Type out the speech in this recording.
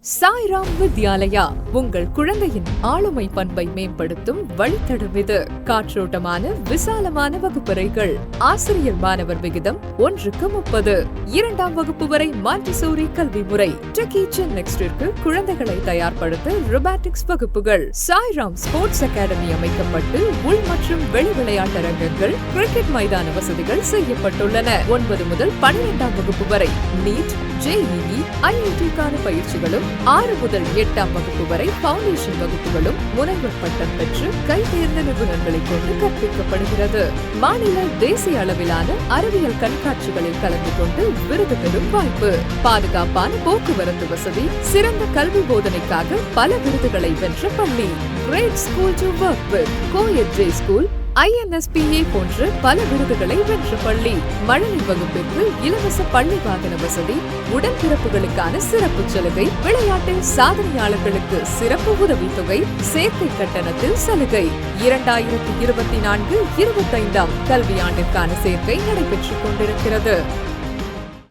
சாய்ராம் வித்யாலயா உங்கள் குழந்தையின் ஆளுமை பண்பை மேம்படுத்தும் வழித்தடம் இது. காற்றோட்டமான விசாலமான வகுப்பறைகள், ஆசிரியர் மாணவர் விகிதம் 1:30. 2ஆம் வகுப்பு வரை மாண்டிசோரி கல்வி முறை. நெக்ஸ்டிற்கு குழந்தைகளை தயார்படுத்த ரொபாட்டிக்ஸ் வகுப்புகள். சாய்ராம் ஸ்போர்ட்ஸ் அகாடமி அமைக்கப்பட்டு உள் மற்றும் வெளி விளையாட்டரங்கங்கள், கிரிக்கெட் மைதான வசதிகள் செய்யப்பட்டுள்ளன. 9 முதல் 12ஆம் வகுப்பு வரை நீட், JEE, IIT-க்கான பயிற்சிகளும், 6 முதல் 8ஆம் வகுப்பு வரை பவுண்டேஷன் வகுப்புகளும் முனைவர் பட்டம் பெற்று கைதேர்ந்த நிபுணர்களை கொண்டு கற்பிக்கப்படுகிறது. மாநில, தேசிய அளவிலான அறிவியல் கண்காட்சிகளில் கலந்து கொண்டு விருது பெறும் வாய்ப்பு. பாதுகாப்பான போக்குவரத்து வசதி, சிறந்த கல்வி போதனைக்காக பல விருதுகளை வென்ற பள்ளி. Great school to work with, coed J school, INSPA போன்ற பல விருதுகளை வென்ற பள்ளி. மழலை வகுப்பிற்கு இலவச பள்ளி வாகன வசதி, உடன்பிறப்புகளுக்கான சிறப்பு சலுகை, விளையாட்டில் சாதனையாளர்களுக்கு சிறப்பு உதவித்தொகை, சேர்க்கை கட்டணத்தில் சலுகை. 2024-25ஆம் கல்வியாண்டிற்கான சேர்க்கை நடைபெற்றுக் கொண்டிருக்கிறது.